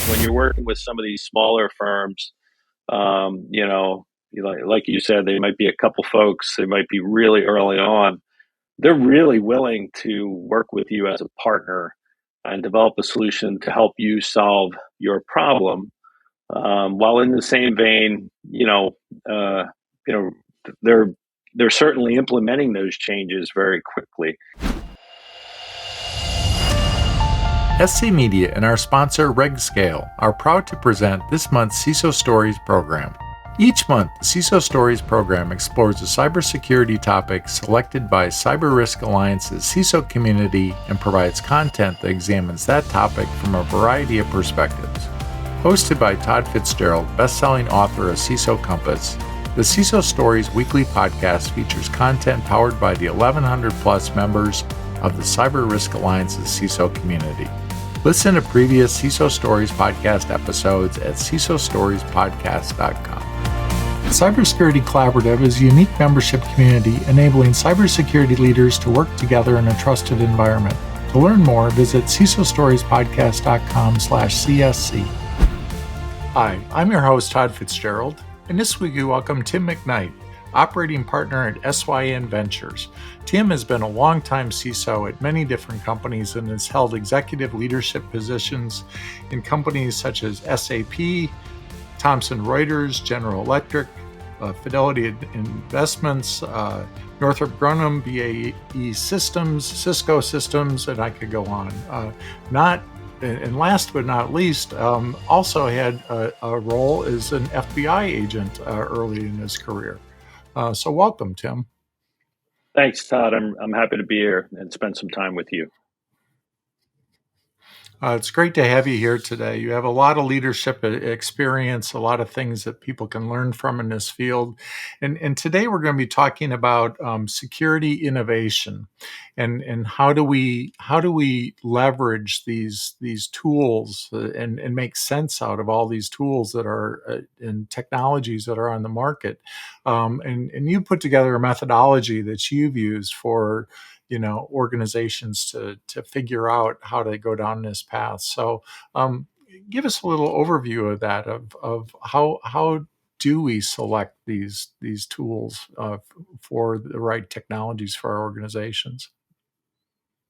when you're working with some of these smaller firms, like you said, they might be a couple folks, they might be really early on. They're really willing to work with you as a partner and develop a solution to help you solve your problem. While in the same vein, you know, they're they're certainly implementing those changes very quickly. SC Media and our sponsor RegScale are proud to present this month's CISO Stories program. Each month, the CISO Stories program explores a cybersecurity topic selected by Cyber Risk Alliance's CISO community and provides content that examines that topic from a variety of perspectives. Hosted by Todd Fitzgerald, best-selling author of CISO Compass, the CISO Stories weekly podcast features content powered by the 1,100 plus members of the Cyber Risk Alliance's CISO community. Listen to previous CISO Stories podcast episodes at CISOstoriespodcast.com. The Cybersecurity Collaborative is a unique membership community enabling cybersecurity leaders to work together in a trusted environment. To learn more, visit CISOstoriespodcast.com/CSC. Hi, I'm your host, Todd Fitzgerald, and this week we welcome Tim McKnight, operating partner at SYN Ventures. Tim has been a longtime CISO at many different companies and has held executive leadership positions in companies such as SAP, Thomson Reuters, General Electric, Fidelity Investments, Northrop Grumman, BAE Systems, Cisco Systems, and I could go on. And last but not least, also had a role as an FBI agent early in his career. So welcome, Tim. Thanks, Todd. I'm happy to be here and spend some time with you. It's great to have you here today. You have a lot of leadership experience, a lot of things that people can learn from in this field. And today we're going to be talking about security innovation and how do we leverage these tools and make sense out of all these tools that are and technologies that are on the market. And you put together a methodology that you've used for organizations to figure out how to go down this path. So give us a little overview of that, of how do we select these tools for the right technologies for our organizations?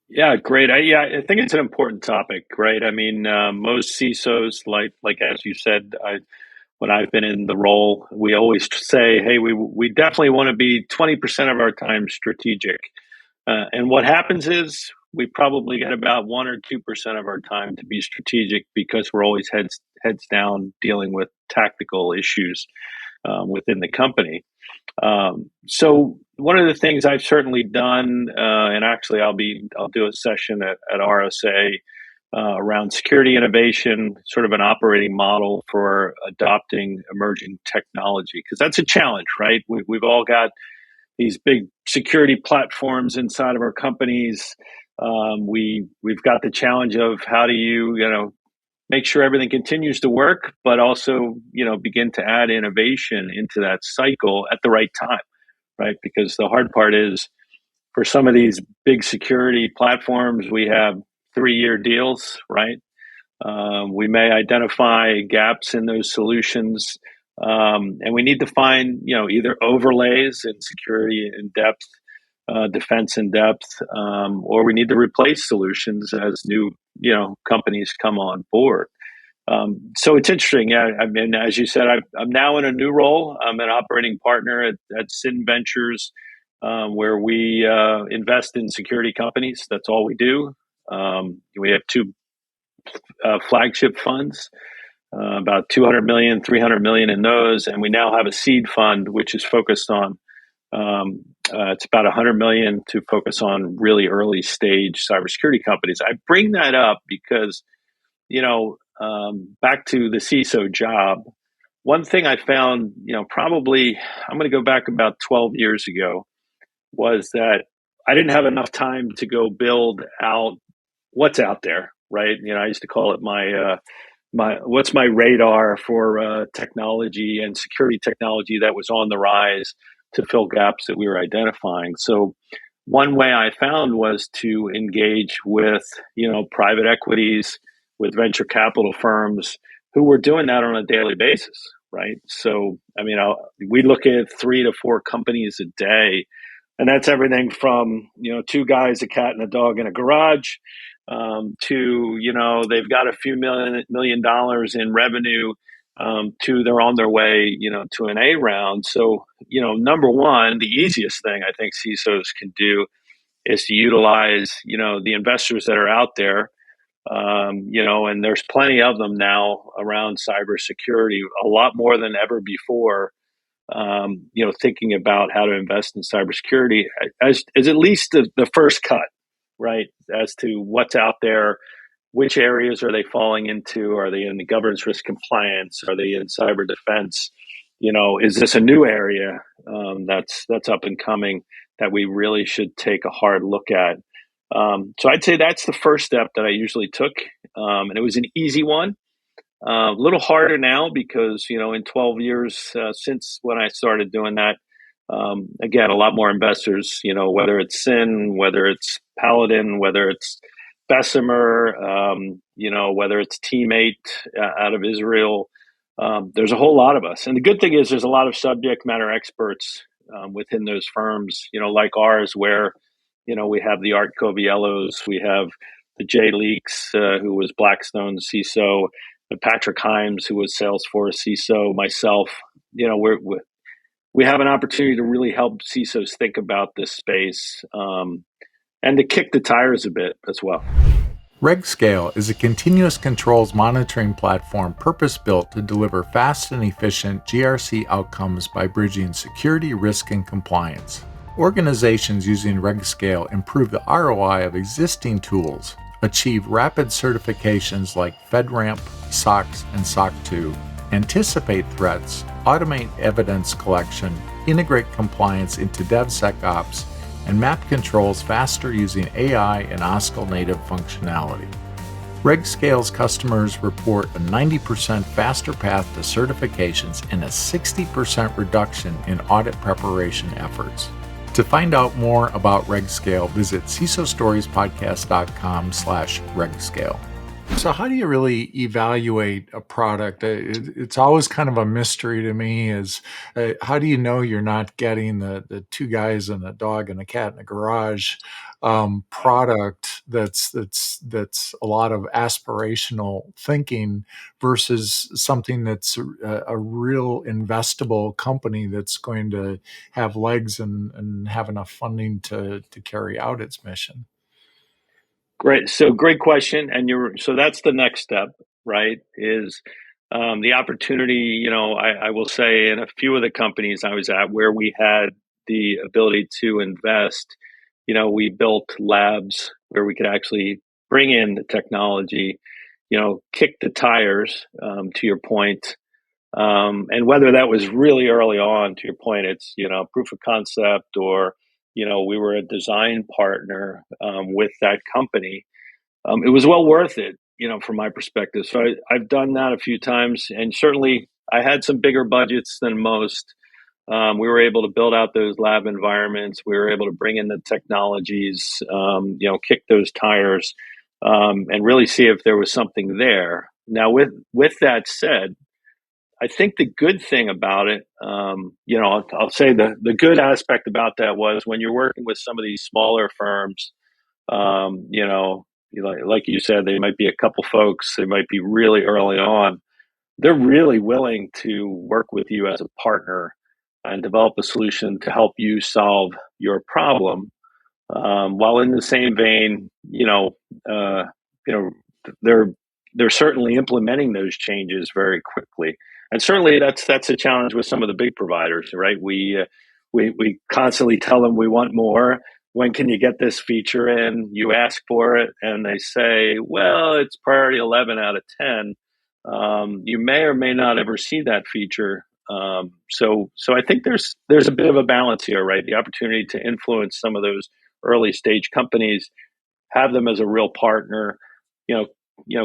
Yeah, great. I think it's an important topic, right? I mean, most CISOs, like as you said, when I've been in the role, we always say, hey, we definitely want to be 20% of our time strategic. And what happens is we probably get about 1 or 2% of our time to be strategic because we're always heads down dealing with tactical issues within the company. So one of the things I've certainly done, and actually I'll do a session at RSA around security innovation, sort of an operating model for adopting emerging technology, because that's a challenge, right? We've all got these big security platforms inside of our companies. We've got the challenge of how do you make sure everything continues to work, but also begin to add innovation into that cycle at the right time, right? Because the hard part is for some of these big security platforms, we have 3-year deals, right? We may identify gaps in those solutions. And we need to find, either overlays in security in depth, defense in depth, or we need to replace solutions as new, companies come on board. So it's interesting. Yeah, I mean, as you said, I'm now in a new role. I'm an operating partner at SYN Ventures, where we invest in security companies. That's all we do. We have 2 flagship funds. About 200 million, 300 million in those. And we now have a seed fund, which is focused on, it's about 100 million to focus on really early stage cybersecurity companies. I bring that up because, back to the CISO job, one thing I found, probably, I'm going to go back about 12 years ago, was that I didn't have enough time to go build out what's out there, right? I used to call it what's my radar for technology and security technology that was on the rise to fill gaps that we were identifying. So one way I found was to engage with, private equities, with venture capital firms who were doing that on a daily basis, right? So, I mean, we look at 3 to 4 companies a day, and that's everything from, two guys, a cat and a dog in a garage, to, they've got a few million dollars in revenue, to they're on their way, to an A round. So, number one, the easiest thing I think CISOs can do is to utilize, the investors that are out there, and there's plenty of them now around cybersecurity, a lot more than ever before. Thinking about how to invest in cybersecurity as at least the first cut, right? As to what's out there, which areas are they falling into? Are they in the governance risk compliance? Are they in cyber defense? Is this a new area that's up and coming that we really should take a hard look at? So I'd say that's the first step that I usually took, and it was an easy one. A little harder now because, in 12 years since when I started doing that, again, a lot more investors, whether it's Sin, whether it's Paladin, whether it's Bessemer, whether it's Teammate out of Israel. There's a whole lot of us. And the good thing is there's a lot of subject matter experts within those firms, like ours, where, we have the Art Coviellos, we have the Jay Leaks, who was Blackstone's CISO, Patrick Himes, who was Salesforce CISO, myself. We have an opportunity to really help CISOs think about this space, and to kick the tires a bit as well. RegScale is a continuous controls monitoring platform purpose-built to deliver fast and efficient GRC outcomes by bridging security, risk, and compliance. Organizations using RegScale improve the ROI of existing tools, achieve rapid certifications like FedRAMP, SOX, and SOC 2, anticipate threats, automate evidence collection, integrate compliance into DevSecOps, and map controls faster using AI and OSCL native functionality. RegScale's customers report a 90% faster path to certifications and a 60% reduction in audit preparation efforts. To find out more about RegScale, visit CISOstoriespodcast.com/RegScale. So how do you really evaluate a product? It's always kind of a mystery to me is how do you know you're not getting the two guys and a dog and a cat in a garage product that's a lot of aspirational thinking versus something that's a real investable company that's going to have legs and have enough funding to carry out its mission? Great. So great question. And so that's the next step, right? Is the opportunity, I will say in a few of the companies I was at where we had the ability to invest, we built labs where we could actually bring in the technology, kick the tires, to your point. And whether that was really early on, to your point, it's, proof of concept or, we were a design partner with that company. It was well worth it, from my perspective. So I've done that a few times, and certainly I had some bigger budgets than most. We were able to build out those lab environments. We were able to bring in the technologies, kick those tires, and really see if there was something there. Now, with that said, I think the good thing about it, I'll say the good aspect about that was when you're working with some of these smaller firms, like you said, they might be a couple folks, they might be really early on. They're really willing to work with you as a partner and develop a solution to help you solve your problem. While in the same vein, they're certainly implementing those changes very quickly, and certainly that's a challenge with some of the big providers, right? We constantly tell them we want more. When can you get this feature in? You ask for it, and they say, "Well, it's priority 11 out of 10." You may or may not ever see that feature. So I think there's a bit of a balance here, right? The opportunity to influence some of those early stage companies, have them as a real partner,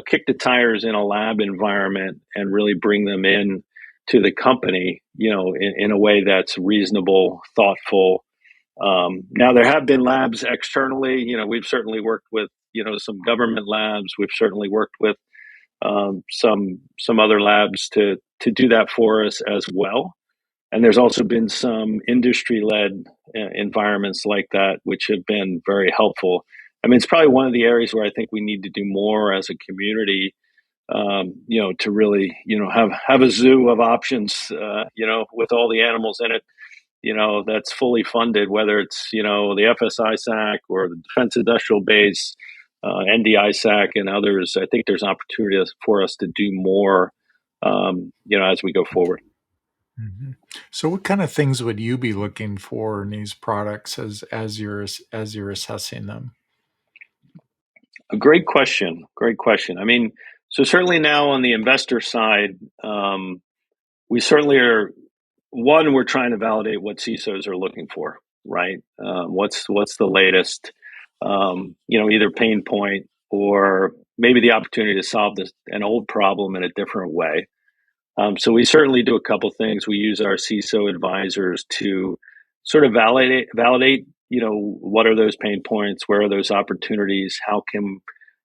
kick the tires in a lab environment and really bring them in to the company, in a way that's reasonable, thoughtful. Now there have been labs externally, we've certainly worked with, some government labs. We've certainly worked with some other labs to do that for us as well. And there's also been some industry-led environments like that, which have been very helpful. I mean, it's probably one of the areas where I think we need to do more as a community, to really, have a zoo of options, with all the animals in it, that's fully funded, whether it's, the FSISAC or the Defense Industrial Base, NDISAC and others. I think there's opportunities for us to do more, as we go forward. Mhm. So, what kind of things would you be looking for in these products as you're assessing them? A great question. Great question. I mean, so certainly now on the investor side, we certainly are. One, we're trying to validate what CISOs are looking for, right? What's the latest, either pain point or maybe the opportunity to solve an old problem in a different way. So we certainly do a couple things. We use our CISO advisors to sort of validate, what are those pain points? Where are those opportunities? How can,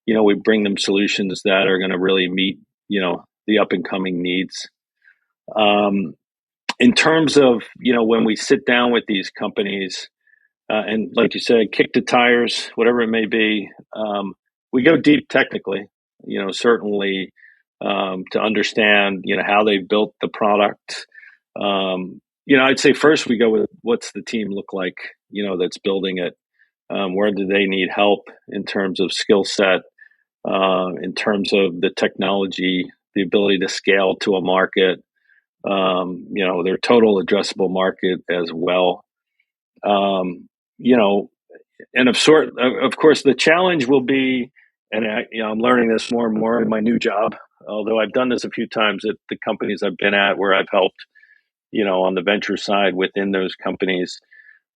we bring them solutions that are going to really meet, the up and coming needs. Um, in terms of, when we sit down with these companies, and like you said, kick the tires, whatever it may be, we go deep technically, certainly, to understand, how they built the product. I'd say first we go with what's the team look like, that's building it. Where do they need help in terms of skill set, in terms of the technology, the ability to scale to a market, their total addressable market as well. Um, you know, and of course, the challenge will be, and I'm learning this more and more in my new job. Although I've done this a few times at the companies I've been at, where I've helped, on the venture side within those companies.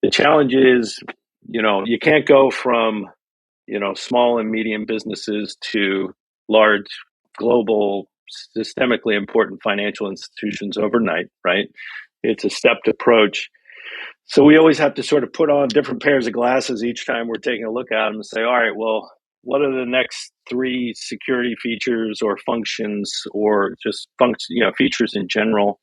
The challenge is, you can't go from, small and medium businesses to large, global, systemically important financial institutions overnight, right? It's a stepped approach. So we always have to sort of put on different pairs of glasses each time we're taking a look at them and say, all right, well, what are the next three security features or functions or just features in general,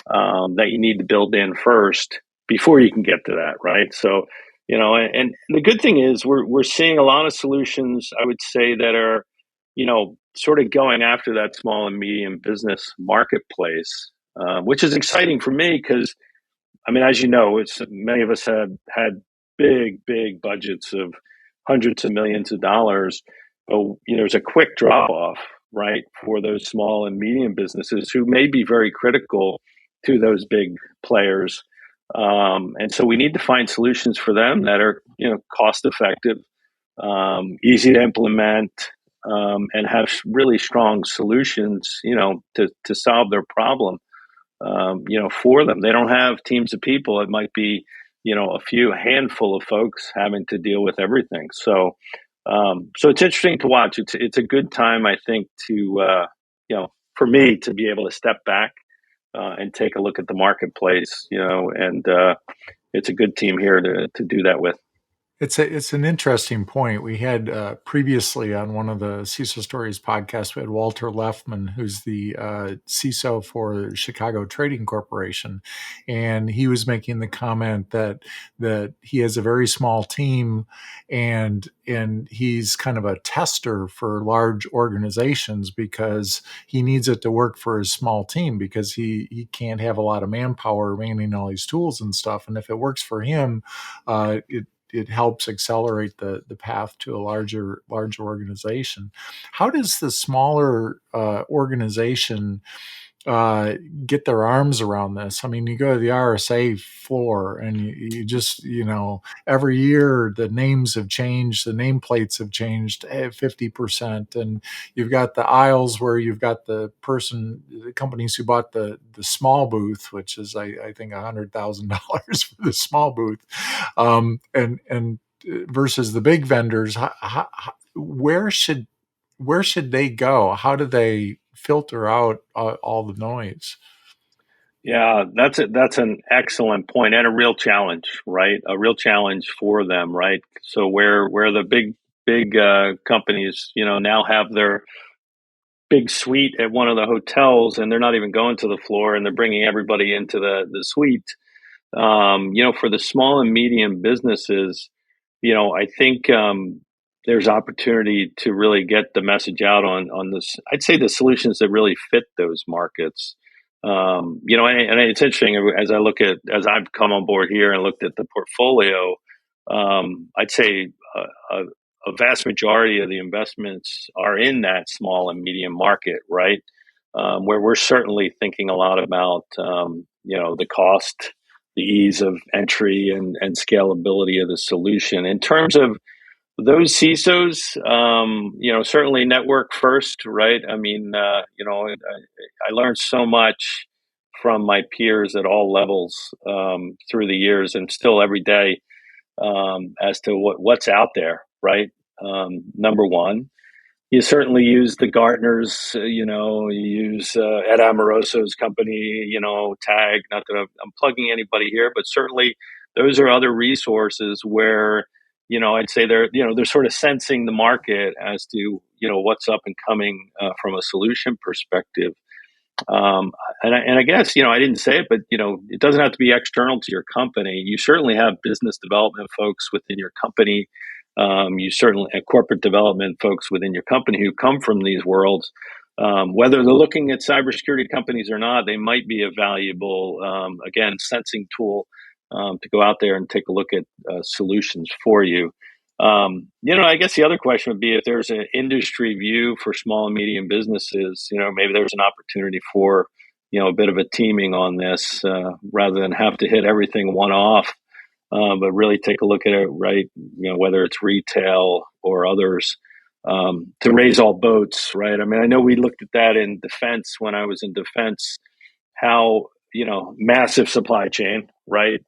that you need to build in first before you can get to that, right? So, and the good thing is we're seeing a lot of solutions, I would say, that are, sort of going after that small and medium business marketplace, which is exciting for me because, I mean, as you know, it's many of us have had big budgets of hundreds of millions of dollars, but there's a quick drop off, right, for those small and medium businesses who may be very critical to those big players, and so we need to find solutions for them that are cost effective, easy to implement, and have really strong solutions, to solve their problem, for them. They don't have teams of people. It might be, a handful of folks having to deal with everything. So it's interesting to watch. It's a good time, I think, to, for me to be able to step back, and take a look at the marketplace, and it's a good team here to do that with. It's an interesting point. We had previously on one of the CISO Stories podcasts, we had Walter Leffman, who's the CISO for Chicago Trading Corporation, and he was making the comment that he has a very small team, and he's kind of a tester for large organizations because he needs it to work for his small team because he can't have a lot of manpower manning all these tools and stuff. And if it works for him, it helps accelerate the path to a larger organization. How does the smaller organization get their arms around this? I mean, you go to the RSA floor and you just, every year the names have changed, the nameplates have changed 50%. And you've got the aisles where you've got the companies who bought the small booth, which is, I think, $100,000 for the small booth. And versus the big vendors, where should they go? How do they filter out all the noise? Yeah, that's an excellent point and a real challenge, right? A real challenge for them, right? So where the big companies, now have their big suite at one of the hotels, and they're not even going to the floor, and they're bringing everybody into the suite. For the small and medium businesses, I think there's opportunity to really get the message out on this. I'd say the solutions that really fit those markets. And it's interesting as I've come on board here and looked at the portfolio. I'd say a vast majority of the investments are in that small and medium market, right? Where we're certainly thinking a lot about the cost, the ease of entry, and scalability of the solution. In terms of those CISOs, certainly network first, right? I mean, I learned so much from my peers at all levels through the years, and still every day, as to what's out there, right? Number one, you certainly use the Gartners, you use Ed Amoroso's company, Tag. Not that I'm plugging anybody here, but certainly those are other resources where, I'd say they're sort of sensing the market as to, what's up and coming from a solution perspective. And I guess, I didn't say it, but, it doesn't have to be external to your company. You certainly have business development folks within your company. You certainly have corporate development folks within your company who come from these worlds. Whether they're looking at cybersecurity companies or not, they might be a valuable, again, sensing tool to go out there and take a look at solutions for you. I guess the other question would be if there's an industry view for small and medium businesses, maybe there's an opportunity for, a bit of a teaming on this rather than have to hit everything one off, but really take a look at it, right? Whether it's retail or others, to raise all boats, right? I mean, I know we looked at that in defense when I was in defense, how, massive supply chain, right?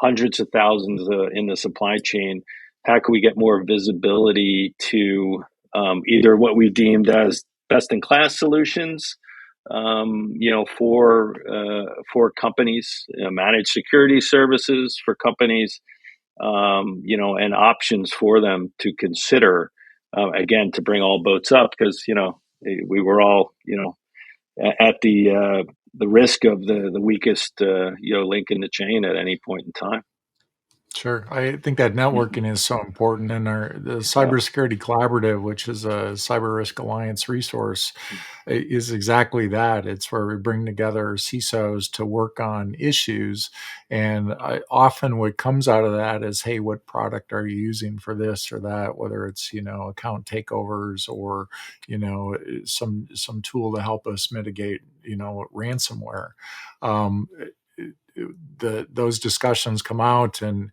Hundreds of thousands in the supply chain. How can we get more visibility to either what we deemed as best in class solutions, for companies, managed security services for companies, and options for them to consider, again, to bring all boats up because, we were all, at the risk of the weakest, link in the chain at any point in time. Sure. I think that Mhm. networking is so important, and the Yeah. Cybersecurity Collaborative, which is a Cyber Risk Alliance resource, is exactly that. It's where we bring together CISOs to work on issues, and often what comes out of that is, hey, what product are you using for this or that? Whether it's account takeovers or some tool to help us mitigate ransomware. Um, those discussions come out, and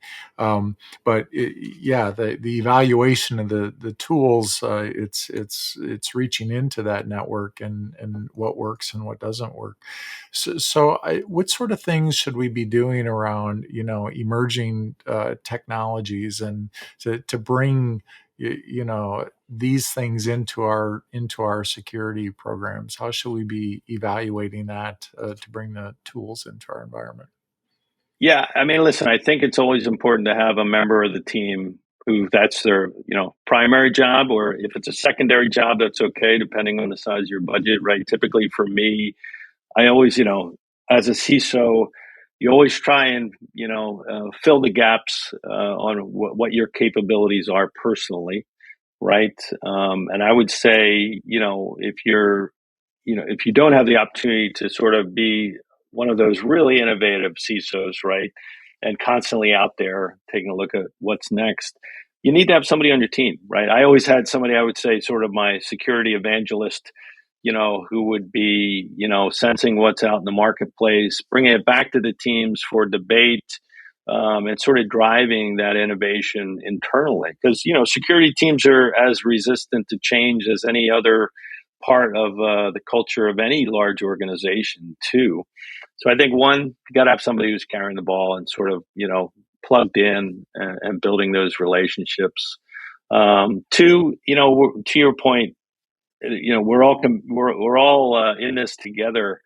but yeah, the evaluation of the tools, it's reaching into that network and what works and what doesn't work. So what sort of things should we be doing around emerging technologies and to bring these things into our security programs? How should we be evaluating that to bring the tools into our environment? Yeah, I mean, listen, I think it's always important to have a member of the team who that's their, primary job, or if it's a secondary job, that's okay, depending on the size of your budget, right? Typically for me, I always, as a CISO, you always try and, fill the gaps on what your capabilities are personally, right? And I would say, if you don't have the opportunity to sort of be one of those really innovative CISOs, right, and constantly out there taking a look at what's next, you need to have somebody on your team, right? I always had somebody, I would say, sort of my security evangelist, who would be, sensing what's out in the marketplace, bringing it back to the teams for debate, and sort of driving that innovation internally. Because, security teams are as resistant to change as any other part of the culture of any large organization, too. So I think one, you got to have somebody who's carrying the ball and sort of, plugged in and building those relationships. Two, to your point, we're all in this together.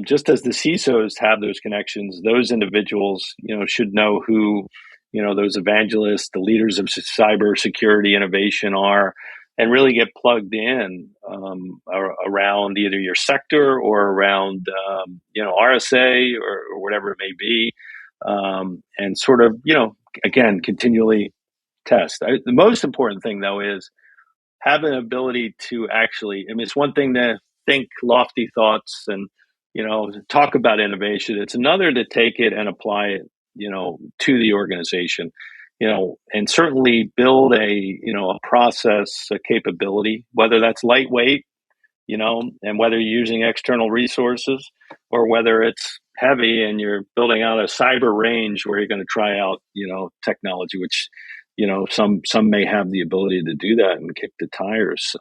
Just as the CISOs have those connections, those individuals, should know who, those evangelists, the leaders of cybersecurity innovation are. and really get plugged in around either your sector or around RSA or whatever it may be, and sort of again continually test. The most important thing though is have an ability to actually, I mean, it's one thing to think lofty thoughts and, talk about innovation. It's another to take it and apply it, to the organization, and certainly build a process, a capability, whether that's lightweight, and whether you're using external resources or whether it's heavy and you're building out a cyber range where you're going to try out, technology, which, some may have the ability to do that and kick the tires.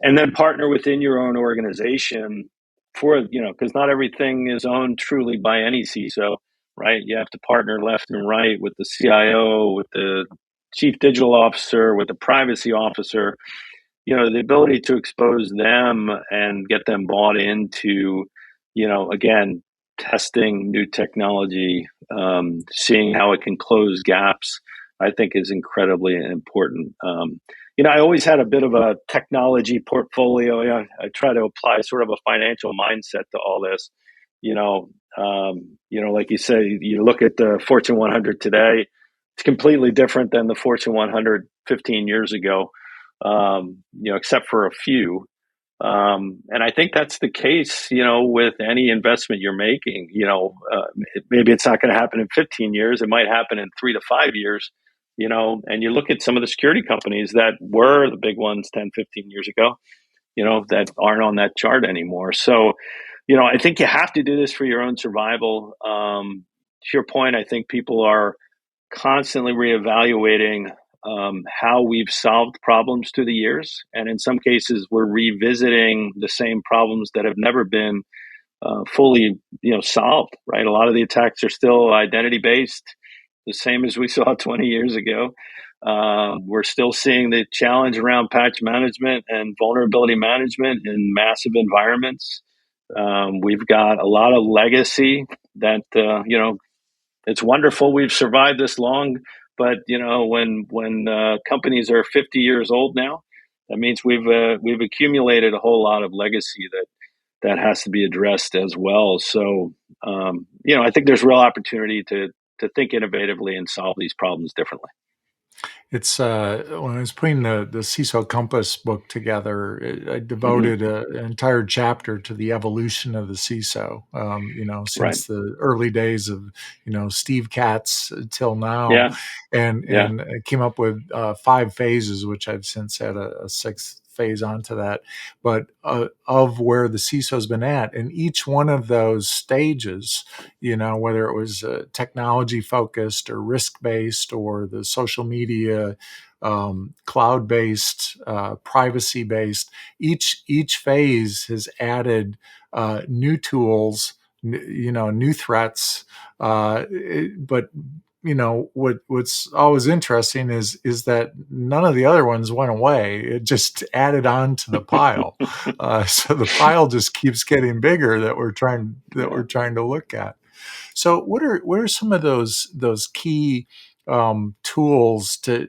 And then partner within your own organization for, because not everything is owned truly by any CISO, right? You have to partner left and right with the CIO, with the chief digital officer, with the privacy officer, the ability to expose them and get them bought into, again, testing new technology, seeing how it can close gaps, I think is incredibly important. I always had a bit of a technology portfolio. I try to apply sort of a financial mindset to all this. Like you say, you look at the Fortune 100 today, it's completely different than the Fortune 100 15 years ago, except for a few. And I think that's the case, with any investment you're making. Maybe it's not going to happen in 15 years. It might happen in 3 to 5 years, and you look at some of the security companies that were the big ones 10, 15 years ago, that aren't on that chart anymore. So, I think you have to do this for your own survival. To your point, I think people are constantly reevaluating how we've solved problems through the years. And in some cases, we're revisiting the same problems that have never been fully solved, right? A lot of the attacks are still identity based, the same as we saw 20 years ago. We're still seeing the challenge around patch management and vulnerability management in massive environments. We've got a lot of legacy that, it's wonderful we've survived this long, but when companies are 50 years old now, that means we've accumulated a whole lot of legacy that has to be addressed as well. So I think there's real opportunity to think innovatively and solve these problems differently. It's when I was putting the CISO Compass book together, I Mm-hmm. devoted an entire chapter to the evolution of the CISO. Right. Since the early days of Steve Katz till now, Yeah. Yeah. and I came up with 5 phases, which I've since had a sixth phase onto that, but of where the CISO's been at, and each one of those stages, whether it was technology focused or risk based or the social media, cloud based, privacy based, each phase has added new tools, new threats, but what's always interesting is that none of the other ones went away. It just added on to the pile. So the pile just keeps getting bigger that we're trying to look at. So what are some of those key tools to,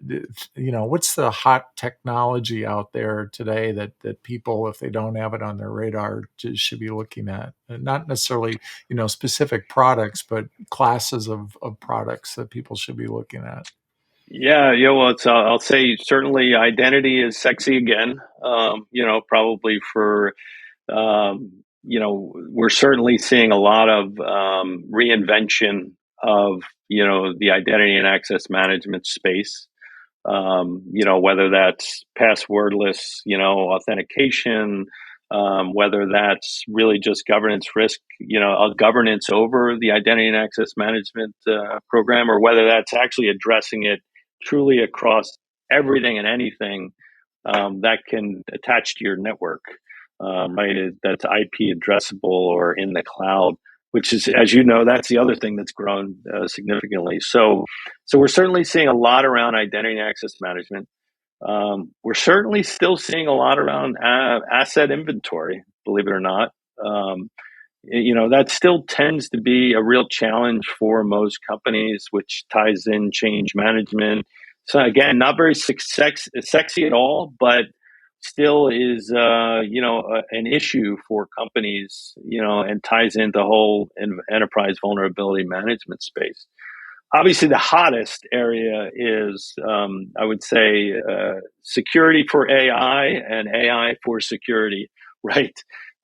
what's the hot technology out there today that people, if they don't have it on their radar, should be looking at? Not necessarily, specific products, but classes of products that people should be looking at. Yeah, yeah. Well, I'll say certainly identity is sexy again. Probably for we're certainly seeing a lot of reinvention of the identity and access management space. Whether that's passwordless, authentication, whether that's really just governance risk, a governance over the identity and access management program, or whether that's actually addressing it truly across everything and anything that can attach to your network, right? That's IP addressable or in the cloud, which is, as you know, that's the other thing that's grown significantly. So we're certainly seeing a lot around identity and access management. We're certainly still seeing a lot around asset inventory, believe it or not. That still tends to be a real challenge for most companies, which ties in change management, So again, not very sexy at all, but still is an issue for companies, and ties into the whole enterprise vulnerability management space. Obviously, the hottest area is, I would say, security for AI and AI for security, right?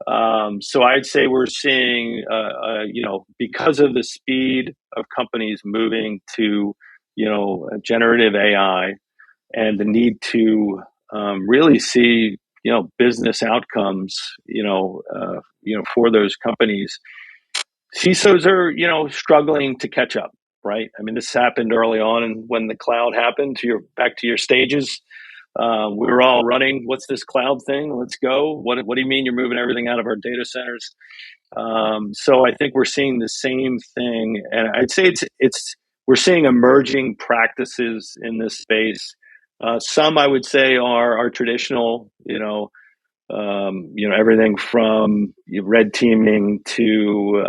So I'd say we're seeing, because of the speed of companies moving to, generative AI and the need to really see, business outcomes, for those companies. CISOs are, struggling to catch up, right? I mean, this happened early on, and when the cloud happened, back to your stages, we were all running. What's this cloud thing? Let's go. What do you mean you're moving everything out of our data centers? So I think we're seeing the same thing, and I'd say it's we're seeing emerging practices in this space. Some I would say are traditional, everything from red teaming to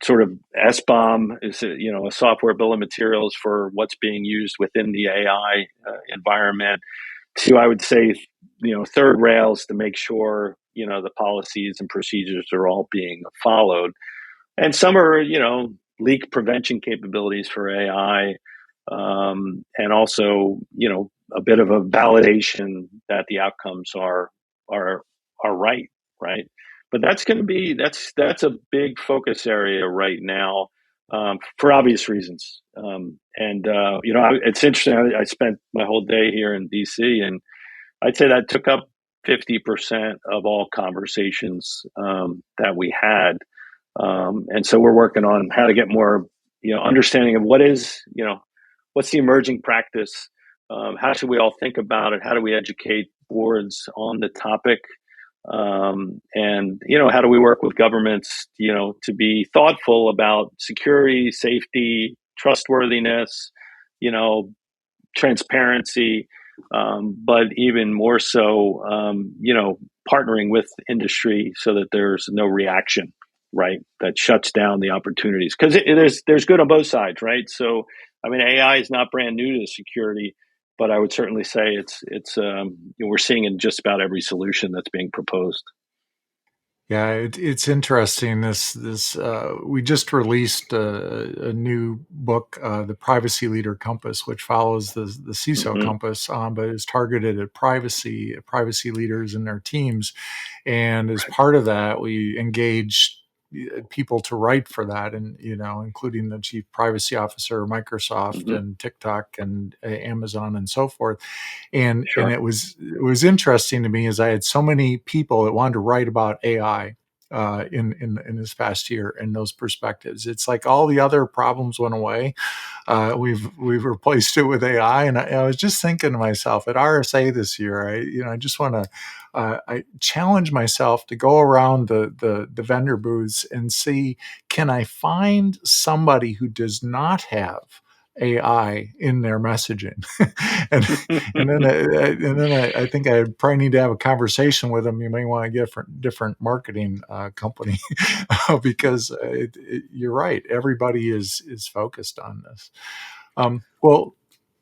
sort of SBOM is a software bill of materials for what's being used within the AI environment. To I would say third rails to make sure the policies and procedures are all being followed, and some are leak prevention capabilities for AI, and also a bit of a validation that the outcomes are right, right. But that's a big focus area right now, for obvious reasons. And it's interesting. I spent my whole day here in DC, and I'd say that took up 50% of all conversations that we had. And so we're working on how to get more, understanding of what's the emerging practice. How should we all think about it? How do we educate boards on the topic? And how do we work with governments, to be thoughtful about security, safety, trustworthiness, you know, transparency, but even more so, partnering with industry so that there's no reaction, right? That shuts down the opportunities, because there's good on both sides, right? So, I mean, AI is not brand new to security, but I would certainly say we're seeing in just about every solution that's being proposed. Yeah, it's interesting. This we just released a new book, the Privacy Leader Compass, which follows the CISO Mm-hmm. Compass, but is targeted at privacy leaders and their teams. And as Right. part of that, we engaged people to write for that, and including the chief privacy officer, Microsoft, Mm-hmm. and TikTok, and Amazon, and so forth. And Sure. it was interesting to me, as I had so many people that wanted to write about AI in this past year, and those perspectives. It's like all the other problems went away. We've replaced it with AI, and I was just thinking to myself at RSA this year. I just want to I challenge myself to go around the vendor booths and see, can I find somebody who does not have AI in their messaging, and and then I think I probably need to have a conversation with them. You may want to get a different marketing company, because you're right. Everybody is focused on this. Well,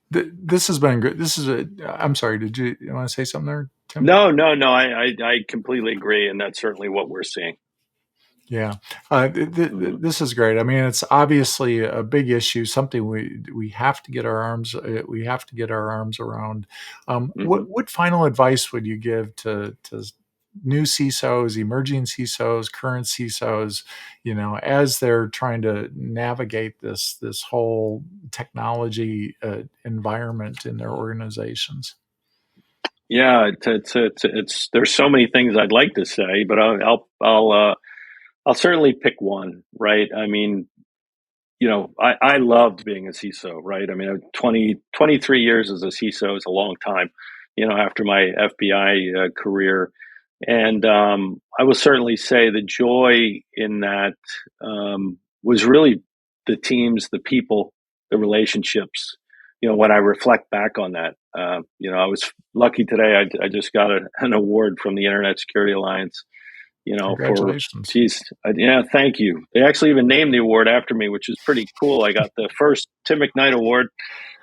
this has been great. This is a. I'm sorry. Did you want to say something there, Tim? No, no, no. I completely agree, and that's certainly what we're seeing. Yeah, Mm-hmm. this is great. I mean, it's obviously a big issue, something we have to get our arms around. Mm-hmm. What final advice would you give to new CISOs, emerging CISOs, current CISOs, as they're trying to navigate this whole technology environment in their organizations? Yeah, it's there's so many things I'd like to say, but I'll certainly pick one, right? I mean, I loved being a CISO, right? I mean, 23 years as a CISO is a long time, after my FBI career. And I will certainly say the joy in that was really the teams, the people, the relationships. When I reflect back on that, I was lucky today. I just got an award from the Internet Security Alliance, for, Congratulations. geez, yeah, thank you. They actually even named the award after me, which is pretty cool. I got the first Tim McKnight award.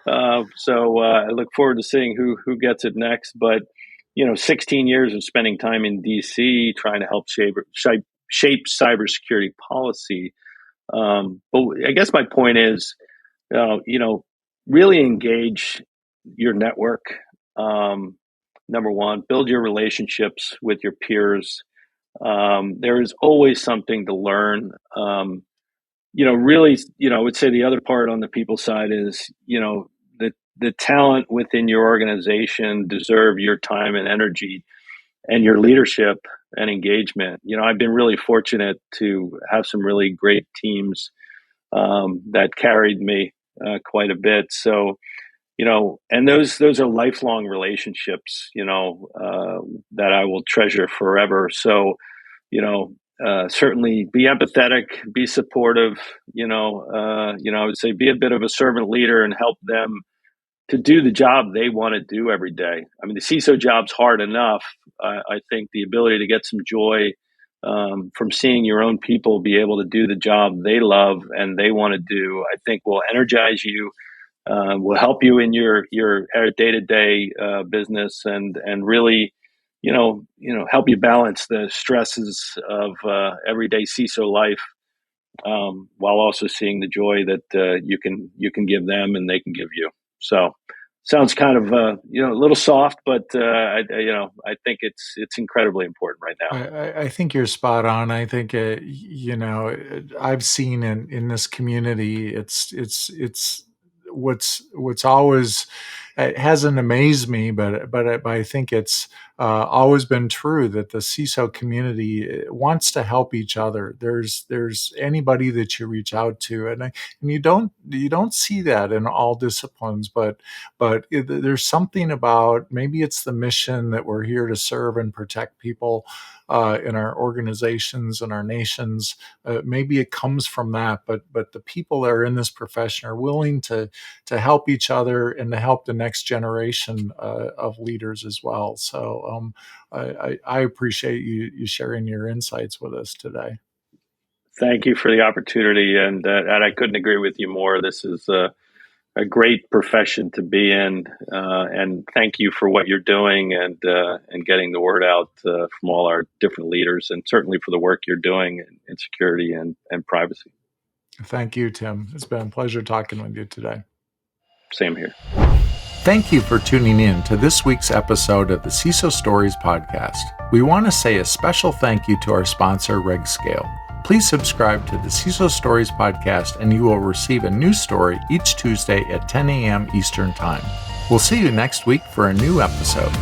So I look forward to seeing who gets it next. But 16 years of spending time in DC trying to help shape cybersecurity policy. But I guess my point is, really engage your network. Number one, build your relationships with your peers. There is always something to learn. Really, I would say the other part on the people side is, the talent within your organization deserve your time and energy and your leadership and engagement. I've been really fortunate to have some really great teams that carried me quite a bit. So, and those are lifelong relationships, that I will treasure forever. So, certainly be empathetic, be supportive, I would say be a bit of a servant leader and help them to do the job they want to do every day. I mean, the CISO job's hard enough. I think the ability to get some joy from seeing your own people be able to do the job they love and they want to do, I think will energize you, will help you in your day-to-day business, and really, help you balance the stresses of everyday CISO life, while also seeing the joy that you can give them and they can give you. So, sounds kind of a little soft, but I think it's incredibly important right now. I think you're spot on. I think I've seen in this community, it's what's always, it hasn't amazed me, but I think it's always been true that the CISO community wants to help each other. There's anybody that you reach out to, and you don't see that in all disciplines, but there's something about, maybe it's the mission that we're here to serve and protect people in our organizations and our nations. Maybe it comes from that, but the people that are in this profession are willing to help each other and to help the next generation of leaders as well. So I appreciate you sharing your insights with us today. Thank you for the opportunity, and I couldn't agree with you more. This is a great profession to be in, and thank you for what you're doing and getting the word out from all our different leaders, and certainly for the work you're doing in security and privacy. Thank you, Tim. It's been a pleasure talking with you today. Same here. Thank you for tuning in to this week's episode of the CISO Stories podcast. We want to say a special thank you to our sponsor, RegScale. Please subscribe to the CISO Stories podcast and you will receive a new story each Tuesday at 10 a.m. Eastern Time. We'll see you next week for a new episode.